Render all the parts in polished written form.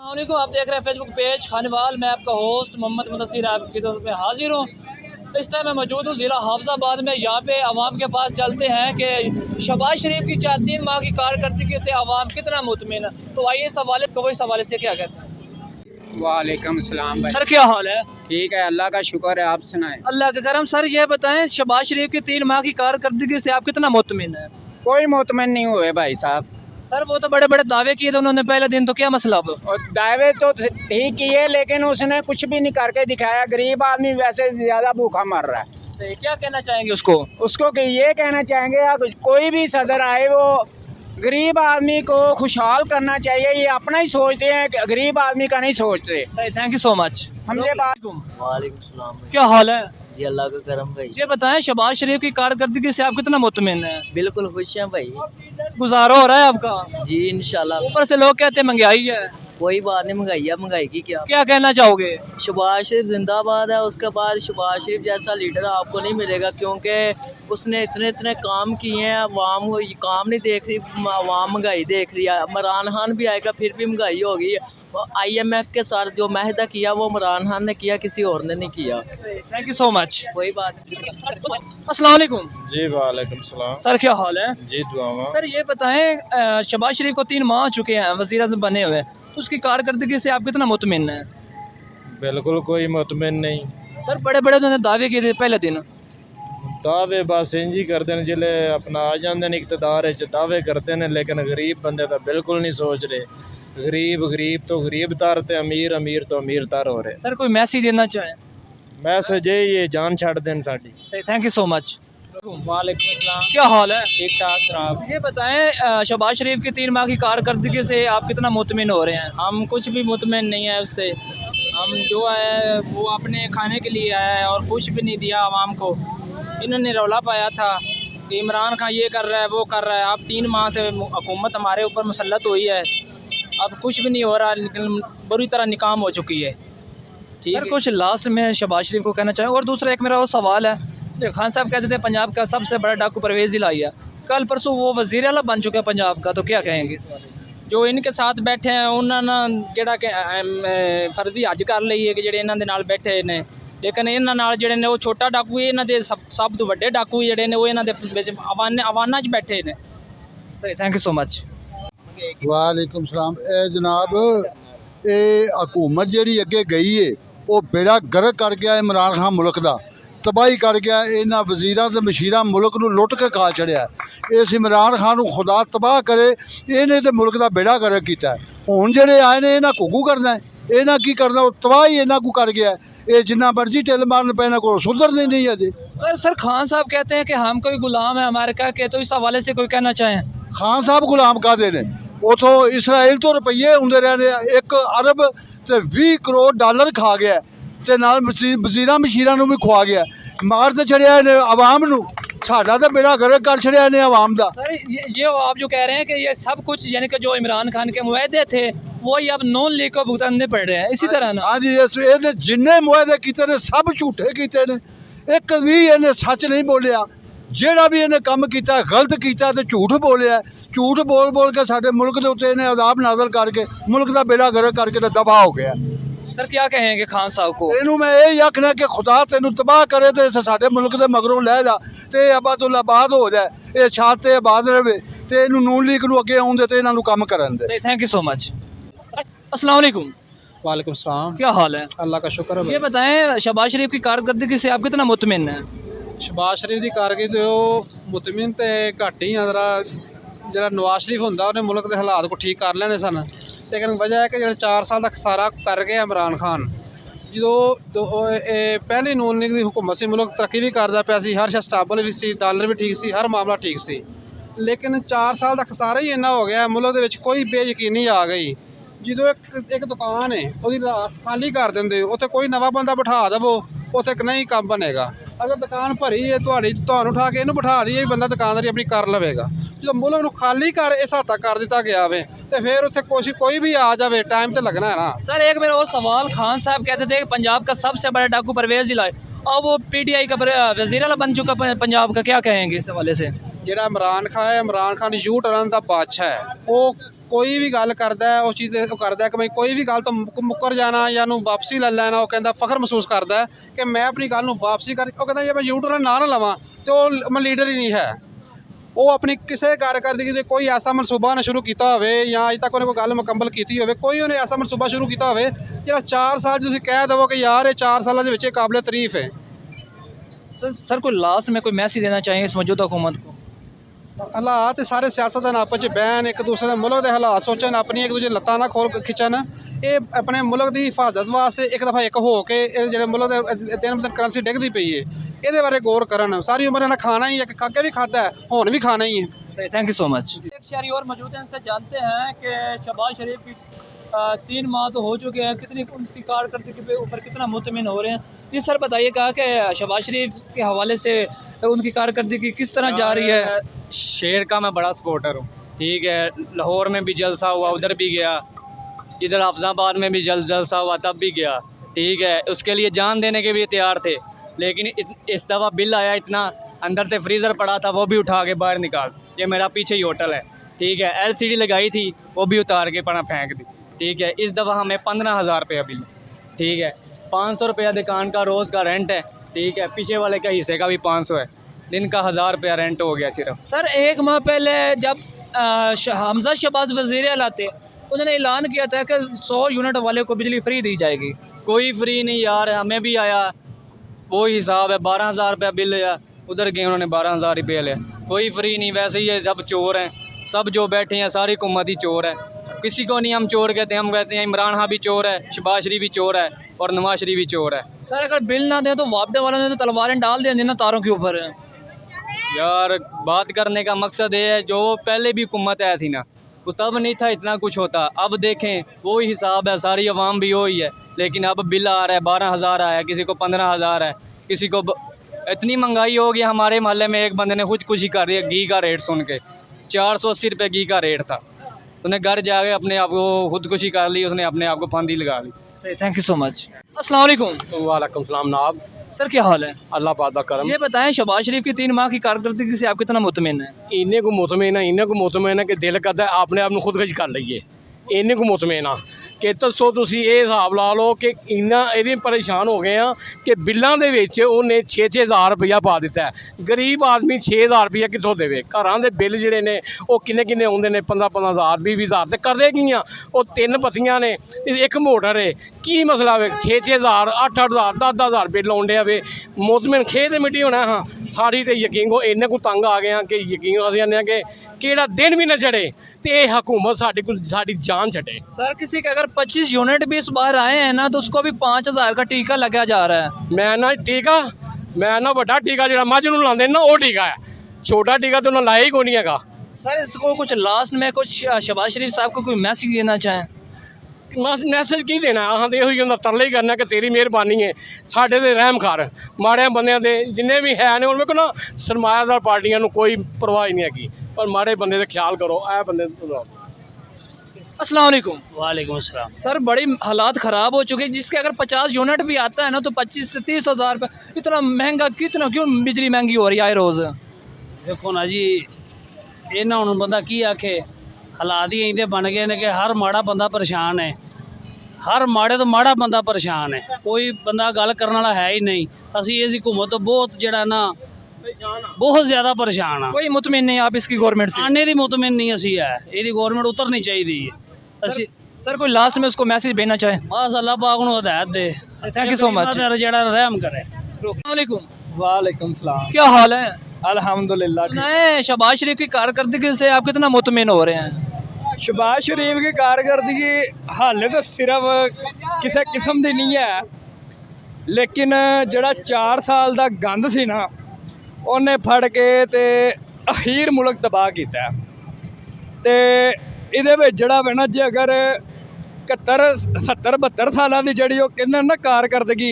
अस्सलामुअलैकुम, आप देख रहे हैं फेसबुक पेज खानेवाल। मैं आपका होस्ट मोहम्मद मुदस्सिर आपकी तौर पे हाजिर हूँ। इस टाइम मैं मौजूद हूँ ज़िला हाफिज़ाबाद में। यहाँ पे आवाम के पास चलते हैं कि शहबाज शरीफ की 4-3 माह की कारकर्दगी से आवाम कितना मुतमिन है। तो आइए इस हवाले से क्या कहते हैं। वालेकुम सलाम भाई। सर क्या हाल है? ठीक है, अल्लाह का शुक्र है, आप सुनाएं। अल्लाह का करम। सर ये बताएं, शहबाज शरीफ की 3 माह की कारकर्दगी से आप कितना मुतमिन है? कोई मुतमन नहीं हुए भाई साहब। सर वो तो बड़े बड़े दावे किए थे उन्होंने पहले दिन, तो क्या मसला अब? और दावे तो ठीक किए, लेकिन उसने कुछ भी नहीं करके दिखाया। गरीब आदमी वैसे ज्यादा भूखा मर रहा है। सही, क्या कहना चाहेंगे उसको? उसको कि ये कहना चाहेंगे कोई भी सदर आए वो गरीब आदमी को खुशहाल करना चाहिए। ये अपना ही सोचते हैं, गरीब आदमी का नहीं सोचते। सही, थैंक यू सो मच। हमने बात वालेकुम सलाम भाई। क्या हाल है? जी अल्लाह का करम भाई। ये बताएं, शहबाज शरीफ की कारकर्दगी से आप कितना मुतमिन है? बिल्कुल खुश हैं भाई। गुजारा हो रहा है आपका? जी इंशाल्लाह। ऊपर से लोग कहते हैं महंगाई है। कोई बात नहीं, महंगाई है, महंगाई की क्या। क्या कहना चाहोगे? शहबाज शरीफ जिंदाबाद है। उसके बाद शहबाज शरीफ जैसा लीडर आपको नहीं मिलेगा, क्योंकि उसने इतने इतने काम किए हैं। अवाम वो ये काम नहीं देख रही, अवाम महंगाई देख रही है। इमरान खान भी आएगा फिर भी महंगाई होगी। IMF के साथ जो माहिदा किया वो इमरान खान ने किया, किसी और ने नहीं किया। Thank you so much. कोई बात नहीं। अस्सलाम वालेकुम। जी वालेकुम सलाम। सर क्या हाल है? जी दुआ। सर ये बताएं, शहबाज शरीफ को 3 माह चुके हैं वज़ीर आज़म बने हुए, तो उसकी कारकर्दगी से आप कितना मुतमिन है? बिल्कुल कोई मुतमिन नहीं। सर बड़े बड़े उन्होंने दावे किए थे पहले दिन। दावे बस इंज ही करते हैं, जिले अपना आ जाते हैं इकतदार दावे करते हैं, लेकिन गरीब बंदे तो बिल्कुल नहीं सोच रहे। गरीब तो गरीब तर ते अमीर तो अमीर तर हो रहे। सर कोई मैसेज देना चाहें? मैसेज ये जान छड़ देन साडी। सही, थैंक यू सो मच। वालेकुम सलाम। क्या हाल है? ठीक ठाक जनाब। ये बताएं, शहबाज शरीफ की 3 माह की कारकर्दगी से आप कितना मुतमिन हो रहे हैं? हम कुछ भी मुतमन नहीं है उससे। हम जो है वो अपने खाने के लिए आया है और कुछ भी नहीं दिया आवाम को। इन्होंने रौला पाया था कि इमरान खान ये कर रहा है, वो कर रहा है। अब 3 माह से हुकूमत हमारे ऊपर मुसल्लत हुई है, अब कुछ भी नहीं हो रहा, लेकिन बुरी तरह निकाम हो चुकी है। ठीक सर है। कुछ लास्ट में शहबाज शरीफ को कहना चाहें। और दूसरा एक मेरा वो सवाल है, जो खान साहब कहते थे पंजाब का सबसे बड़ा डाकू परवेज़ इलाही है, कल परसों वो वज़ीर आला बन चुका है पंजाब का, तो क्या कहेंगे इस बारे में? जो इनके साथ बैठे हैं उन्होंने ਜਿਹੜਾ ਕਿ फर्जी हज कर ਲਈ है कि ਜਿਹੜੇ ਇਹਨਾਂ ਦੇ ਨਾਲ ਬੈਠੇ ਨੇ, ਲੇਕਿਨ ਇਹਨਾਂ ਨਾਲ ਜਿਹੜੇ ਨੇ ਉਹ ਛੋਟਾ ਡਾਕੂ ਇਹਨਾਂ ਦੇ ਸਭ ਤੋਂ ਵੱਡੇ ਡਾਕੂ ਜਿਹੜੇ ਨੇ ਉਹ ਇਹਨਾਂ ਦੇ ਵਿੱਚ ਆਵਾਨਾਂ 'ਚ ਬੈਠੇ ਨੇ। सही, थैंक यू सो मच। वालेकुम सलाम। जनाब ये हुकूमत जी अगे गई है वो बेड़ा गर्क कर गया इमरान खान मुल्क का, तबाही कर गया। इन्होंने वजीर तो मशीर मुल्क को लुट के खा चढ़िया। इस इमरान खान को खुदा तबाह करे, इन्हें तो मुल्क का बेड़ा गर्क किया। हुण जेडे आए ने इन्हें घुगू करना है, इन्हें की करना, तबाही इन्हों को कर गया। ये जिन्ना मर्जी टिल मारन पे इन्हों को सुधरने नहीं अजे। सर खान साहब कहते हैं कि हम कोई गुलाम है अमेरिका के, तो इस हवाले से कोई कहना चाहें? खान साहब गुलाम कहते हैं, उतों इसराइल तो रुपये आते रहने। 1 अरब तो 20 करोड़ डॉलर खा गया, ते नाल वजीरां मशीरां नूं भी खुआ गया। मार तो छड़िया ने आवाम नूं, साडा तो बेड़ा गर्क कर छड़िया ने आवाम दा। सर ये आप जो कह रहे हैं कि ये सब कुछ यानी कि जो इमरान खान के मुआहदे थे वही अब नॉन लीग को भुगताने पड़ रहे हैं, इसी तरह ना? हाँ जी, ये जिन्ने मुआहदे कीते ने सब झूठे कीते ने, एक भी इन्हें सच नहीं बोलिया। ਜਿਹੜਾ भी इन्हें काम किया गलत किया तो झूठ बोलिया। झूठ बोल बोल के साडे मुल्क के उत्ते इन्हें अदाब नाज़िल करके मुल्क का बेड़ा गर्क करके तो दफा हो गया। सर क्या कहेंगे खान साहब को? इनू मैं यही आखना कि खुदा तेनू तबाह करे तो साडे मुल्क के मगरों लै जा, तो आबाद हो जाए, ये छात ते आबाद रहे, तो इनू नून लीग नूं अगे आउण दे ते इन्हां नूं काम करन दे। Thank you so much. अस्सलाम वालेकुम। वालेकुम सलाम। क्या हाल है? अल्लाह का शुक्र है। ये बताएं, शहबाज शरीफ की कारकर्दगी से आप कितना मुतमिन है? शहबाज शरीफ की कारगिल तो मुतमिन तो घट ही जरा जरा नवाज शरीफ होंदा उन्हें मुल्क के हालात को ठीक कर लेने सन, लेकिन वजह है कि जो 4 साल का खसारा कर गया इमरान खान। जो पहली नून लीग की हुकूमत से मुल्क तरक्की भी करता पाया सी, हर शा स्टेबल भी सी, डॉलर भी ठीक सी, हर मामला ठीक सी। लेकिन 4 साल का खसारा ही इन्ना हो गया, मुल्क के कोई बेयकीनी आ गई। जो एक दुकान है वो खाली कर देंगे, उत्थे कोई नवा बंदा बिठा देवो, उत्थे नहीं काम बनेगा। अगर दुकान भरी है तुहानू उठा के इनू बिठा दीए, बंदा दुकानदारी अपनी कर लवेगा। जो मुल्क नूं खाली कर इस हद तक कर दिता गया वे, तो फिर उत्थे कोई भी आ जाए, टाइम तो लगना है ना। सर एक मेरा और सवाल, खान साहब कहते थे कि पंजाब का सबसे बड़ा डाकू परवेज़ इलाही, और वो PTI का वज़ीर आला बन चुका पंजाब का, क्या कहेंगे इस हवाले से? जिहड़ा इमरान खान है, इमरान खान यू टर्न का बादशाह है। वो ਕੋਈ ਵੀ ਗੱਲ ਕਰਦਾ ਹੈ, ਉਹ ਚੀਜ਼ ਉਹ ਕਰਦਾ ਕਿ ਬਈ ਕੋਈ ਵੀ ਗੱਲ ਤੋਂ ਮੁੱਕਰ ਜਾਣਾ ਜਾਂ ਨੂੰ ਵਾਪਸੀ ਲੈ ਲੈਣਾ, ਉਹ ਕਹਿੰਦਾ ਫਖਰ ਮਹਿਸੂਸ ਕਰਦਾ ਕਿ ਮੈਂ ਆਪਣੀ ਗੱਲ ਨੂੰ ਵਾਪਸੀ ਕਰ, ਉਹ ਕਹਿੰਦਾ ਜੇ ਮੈਂ ਯੂਟਰਨ ਨਾ ਲਵਾਂ ਤੇ ਉਹ ਮੈਂ ਲੀਡਰ ਹੀ ਨਹੀਂ ਹੈ। ਉਹ ਆਪਣੀ ਕਿਸੇ ਕਾਰਕਰਦਗੀ ਦੇ ਕੋਈ ਐਸਾ ਮਨਸੂਬਾ ਨਾ ਸ਼ੁਰੂ ਕੀਤਾ ਹੋਵੇ ਜਾਂ ਅਜੇ ਤੱਕ ਉਹਨੇ ਕੋਈ ਗੱਲ ਮੁਕੰਮਲ ਕੀਤੀ ਹੋਵੇ, ਕੋਈ ਉਹਨੇ ਐਸਾ ਮਨਸੂਬਾ ਸ਼ੁਰੂ ਕੀਤਾ ਹੋਵੇ ਜਿਹੜਾ 4 ਸਾਲ ਤੁਸੀਂ ਕਹਿ ਦੇਵੋ ਕਿ यार ये 4 साल ਦੇ ਵਿੱਚ काबिल तारीफ है। सर कोई लास्ट में कोई मैसेज देना चाहिए इस मौजूदा हुकूमत को? ਹਾਲਾਤ ਸਾਰੇ ਸਿਆਸਤਦਾਨ ਆਪਸ 'ਚ ਬਹਿਣ, ਇੱਕ ਦੂਸਰੇ ਦੇ ਮੁਲਕ ਦੇ ਹਾਲਾਤ ਸੋਚਣ, ਆਪਣੀ ਇੱਕ ਦੂਜੇ ਲੱਤਾਂ ਨਾ ਖੋਲ ਖਿੱਚਣ। ਇਹ ਆਪਣੇ ਮੁਲਕ ਦੀ ਹਿਫਾਜ਼ਤ ਵਾਸਤੇ ਇੱਕ ਦਫਾ ਇੱਕ ਹੋ ਕੇ ਇਹ ਜਿਹੜੇ ਮੁਲਕ ਦੇ ਦਿਨ ਕਰੰਸੀ ਡਿੱਗਦੀ ਪਈ ਹੈ ਇਹਦੇ ਬਾਰੇ ਗੌਰ ਕਰਨ। ਸਾਰੀ उम्र ਇਹਨਾਂ ਖਾਣਾ ਹੀ ਹੈ, ਅੱਗੇ भी खाता है, ਹੁਣ भी खाना ही है। Thank you so much. एक शहरी और मौजूद हैं, इनसे जानते हैं कि शहबाज शरीफ की 3 माह तो हो चुके हैं, कितनी उनकी कारकर्दगी के ऊपर कितना मुतमिन हो रहे हैं? ये सर बताइए, कहा कि शहबाज शरीफ के हवाले से उनकी कारकर्दगी किस तरह जा रही है? शेर का मैं बड़ा सपोर्टर हूँ, ठीक है। लाहौर में भी जलसा हुआ, उधर भी गया, इधर हाफिजाबाद में भी जलसा हुआ, तब भी गया, ठीक है। उसके लिए जान देने के भी तैयार थे, लेकिन इस दफ़ा बिल आया इतना, अंदर से फ्रीज़र पड़ा था वो भी उठा के बाहर निकाल। ये मेरा पीछे ही होटल है, ठीक है। LCD लगाई थी वो भी उतार के पना फेंक दी, ठीक है। इस दफ़ा हमें 15,000 रुपया बिल, ठीक है। 500 रुपया दुकान का रोज़ का रेंट है, ठीक है। पीछे वाले का हिस्से का भी 500 है, दिन का 1000 रुपया रेंट हो गया सिर्फ। सर 1 माह पहले जब हमजा शहबाज वज़ीर आला थे, उन्होंने ऐलान किया था कि 100 यूनिट वाले को बिजली फ्री दी जाएगी। कोई फ्री नहीं यार, हमें भी आया वो हिसाब है, 12,000 रुपया बिल है, उधर गए उन्होंने 12,000 रुपये लिया। कोई फ्री नहीं, वैसे ही है, सब चोर हैं, सब जो बैठे हैं सारी हुकूमत ही चोर है। किसी को नहीं हम चोर कहते, हम कहते हैं इमरान खान भी चोर है, शहबाज शरीफ भी चोर है और नवाज शरीफ भी चोर है। सर अगर बिल ना दें तो वापडे वालों ने तो तलवारें डाल दी ना तारों के ऊपर। यार बात करने का मकसद ये है, जो पहले भी हुकूमत आई थी ना, वो तब नहीं था इतना कुछ होता। अब देखें वही हिसाब है, सारी अवाम भी वही है, लेकिन अब बिल आ रहा है 12,000 आया, किसी को 15,000 है, किसी को इतनी महंगाई हो गई। हमारे मोहल्ले में एक बंदे ने खुदकुशी कर रही है घी का रेट सुन के, 480 रुपये घी का रेट था, उसने घर जाके अपने आप को खुदकुशी कर ली, उसने अपने आप को फांदी लगा ली। Thank you so much. अस्सलाम वालेकुम। वालेकुम सलाम नाब, सर क्या हाल है? अल्लाह पाक दा करम। ये बताएं शहबाज शरीफ की 3 माह की कारकर्दगी से आप कितना मुतमिन है? इन्ने को मुतमिन है कि दिल करता है अपने आप खुदकश कर लईए, इन्ने को मुतमिन आ कि दसो तुसीं ये हिसाब ला लो कि इन्ना ये परेशान हो गए हैं कि बिलों के विच उन्हें 6-6 हज़ार रुपया पा दिता है। गरीब आदमी 6,000 रुपया कितों देवे? घरां दे बिल जिहड़े ने वो किन्ने आउंदे ने, 15-15 हज़ार 20-20 हज़ार, ते करदे की आ? वो 3 बत्तियां ने, एक मोटर है, की मसला वे? 6-6 हज़ार 8-8 हज़ार 10-10 हज़ार बिल आउंदे आ वे। मुतमिन खेद मिट्टी होना। हाँ सारी तो यकीन को इन्ने को तंग आ गए हैं कि यकीन आ जाने कि केड़ा दिन भी ना चढ़े तो ये हुकूमत साड़ी जान छड़े। सर किसी के अगर 25 यूनिट भी इस बार आए हैं ना तो उसको भी 5,000 का टीका लगाया जा रहा है। मैं ना बड़ा टीका जो मझ नूं लांदे ना वो टीका है, छोटा टीका तो उन्होंने लाया ही कोई नहीं है। सर इसको कुछ लास्ट में कुछ शहबाज शरीफ साहब को कोई मैसेज देना चाहें? मैसेज की देना, असें तो यही तरले ही करना कि तेरी मेहरबानी है, साढ़े ते रहम कर, माड़े बंदियां दे जिन्ने भी है ने उनमें को ना सरमायादार पार्टियां नूं कोई परवाह नहीं हैगी, पर माड़े बंदे दा ख्याल करो। ऐ बंदे अस्सलाम वालेकुम। वालेकुम अस्सलाम। सर बड़ी हालात ख़राब हो चुके हैं, जिसके अगर 50 यूनिट भी आता है ना तो 25 से 30 हज़ार रुपये। इतना महंगा कितना क्यों बिजली महंगी हो रही है आए रोज़? देखो ना जी, इन्हां हुण बंदा की आखे, हालात ही इंदे बन गए ने कि हर माड़ा बंदा परेशान है, हर माड़े तो माड़ा बंदा परेशान है, कोई बंदा गल करने वाला है ही नहीं। असी इस हुकूमत तो बहुत जड़ा ना बहुत ज़्यादा परेशान हाँ। कोई मुतमिन नहीं आप इसकी गवर्नमेंट से? आने दी मुतमिन नहीं असी है, ये गवर्नमेंट उतरनी चाहिए। असी सर कोई लास्ट में उसको मैसेज भेजना चाहे? बस अल्लाह पाक नूं हिदायत दे, थैंक यू सो मच। जड़ा रहम करे। वालेकुम सलाम। क्या हाल है? अल्हम्दुलिल्लाह। नए शहबाज शरीफ की कारकर्दगी से आप कितना मुतमिन हो रहे हैं? शहबाज शरीफ की कारकर्दगी हाले तो सिर्फ किसी किस्म की नहीं है, लेकिन जड़ा 4 साल का गंद सी ना उन्हें फड़ के ते अखीर मुल्क तबाह किया। तो ये जड़ा वे ना जे अगर 71-72 सालों की जी कहते ना कारकर्दगी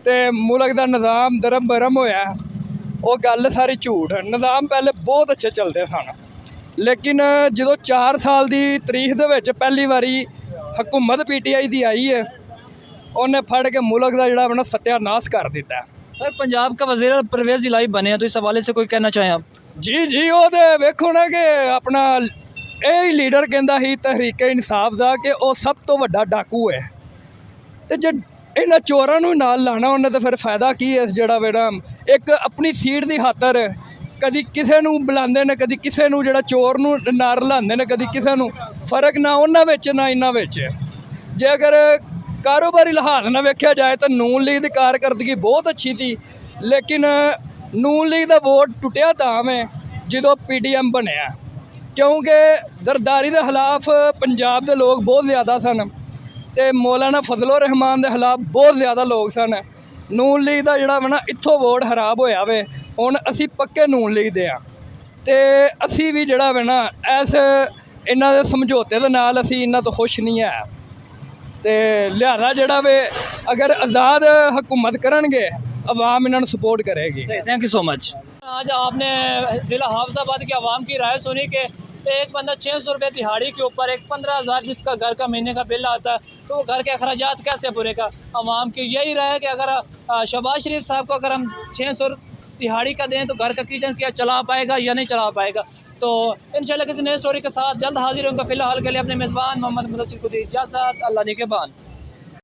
तो मुल्क का निज़ाम दरम बरम होया, वो गल सारी झूठ है। निज़ाम पहले बहुत अच्छे चलते सन, लेकिन जो 4 साल की तरीक दे पहली बारी हुकूमत PTI की आई है, उन्हें फड़ के मुल्क का जोड़ा ना सत्यानाश कर दिता है। सर पंजाब का वज़ीर परवेज़ इलाही बने हैं, तो इस हवाले से कोई कहना चाहें आप? जी वो तो वेखो ना कि अपना ਇਹ ਹੀ ਲੀਡਰ ਕਹਿੰਦਾ ਸੀ ਤਹਿਰੀਕ ਇਨਸਾਫ ਦਾ ਕਿ ਉਹ ਸਭ ਤੋਂ ਵੱਡਾ ਡਾਕੂ ਹੈ, ਤੇ ਜੇ ਇਹਨਾਂ ਚੋਰਾਂ ਨੂੰ ਨਾਲ ਲਾਣਾ ਉਹਨੇ ਤਾਂ ਫਿਰ ਫਾਇਦਾ ਕੀ ਹੈ? ਜਿਹੜਾ ਵੇੜਾ ਇੱਕ ਆਪਣੀ ਸੀਟ ਦੀ ਖਾਤਰ ਕਦੀ ਕਿਸੇ ਨੂੰ ਬੁਲਾਉਂਦੇ ਨੇ, ਕਦੀ ਕਿਸੇ ਨੂੰ, ਜਿਹੜਾ ਚੋਰ ਨੂੰ ਨਾਲ ਰਲਾਉਂਦੇ ਨੇ, ਕਦੀ ਕਿਸੇ ਨੂੰ, ਫਰਕ ਨਾ ਉਹਨਾਂ ਵਿੱਚ ਨਾ ਇਹਨਾਂ ਵਿੱਚ। ਜੇ ਅਗਰ ਕਾਰੋਬਾਰੀ ਲਿਹਾਜ਼ ਨਾਲ ਵੇਖਿਆ ਜਾਏ ਤਾਂ ਨੂਨ ਲੀਗ ਦੀ ਕਾਰਕਰਦਗੀ ਬਹੁਤ ਅੱਛੀ ਸੀ, ਲੇਕਿਨ ਨੂਨ ਲੀਗ ਦਾ ਵੋਟ ਟੁੱਟਿਆ ਤਾਂ ਹੈ ਜਦੋਂ PDM ਬਣਿਆ, ਕਿਉਂਕਿ ਜ਼ਰਦਾਰੀ ਦੇ ਖਿਲਾਫ ਪੰਜਾਬ ਦੇ ਲੋਕ ਬਹੁਤ ਜ਼ਿਆਦਾ ਸਨ ਤੇ ਮੌਲਾਨਾ ਫਜ਼ਲੁਰ ਰਹਿਮਾਨ ਦੇ ਖਿਲਾਫ ਬਹੁਤ ਜ਼ਿਆਦਾ ਲੋਕ ਸਨ। ਨੂਨ ਲੀਗ ਦਾ ਜਿਹੜਾ ਵਾ ਨਾ ਇੱਥੋਂ ਵੋਟ ਖਰਾਬ ਹੋਇਆ ਵੇ। ਹੁਣ ਅਸੀਂ ਪੱਕੇ ਨੂਨ ਲੀਗ ਦੇ ਆ ਤੇ ਅਸੀਂ ਵੀ ਜਿਹੜਾ ਵਾ ਨਾ ਇਸ ਇਹਨਾਂ ਦੇ ਸਮਝੌਤੇ ਦੇ ਨਾਲ ਅਸੀਂ ਇਹਨਾਂ ਤੋਂ ਖੁਸ਼ ਨਹੀਂ ਹੈ ਤੇ ਲਿਹਾਜ਼ਾ ਜਿਹੜਾ ਵੇ अगर आज़ाद हुकूमत करेंगे अवाम इन्होंने सपोर्ट करेगी। Thank you so much. आज आपने ज़िला हाफिज़ाबाद की आवाम की राय सुनी कि एक बंदा 600 रुपये दिहाड़ी के ऊपर एक 15,000 जिसका घर का महीने का बिल आता है तो वो घर के अखराजात कैसे पूरेगा। आवाम की यही राय है कि अगर शहबाज शरीफ साहब को अगर हम 600 दिहाड़ी का दें तो घर का किचन क्या चला पाएगा या नहीं चला पाएगा। तो इंशाल्लाह किसी नई स्टोरी के साथ जल्द हाजिर होंगे। फ़िलहाल के लिए अपने मेज़बान मोहम्मद मुदस्सिर को दी इजाज़त। अल्लाह निगहबान।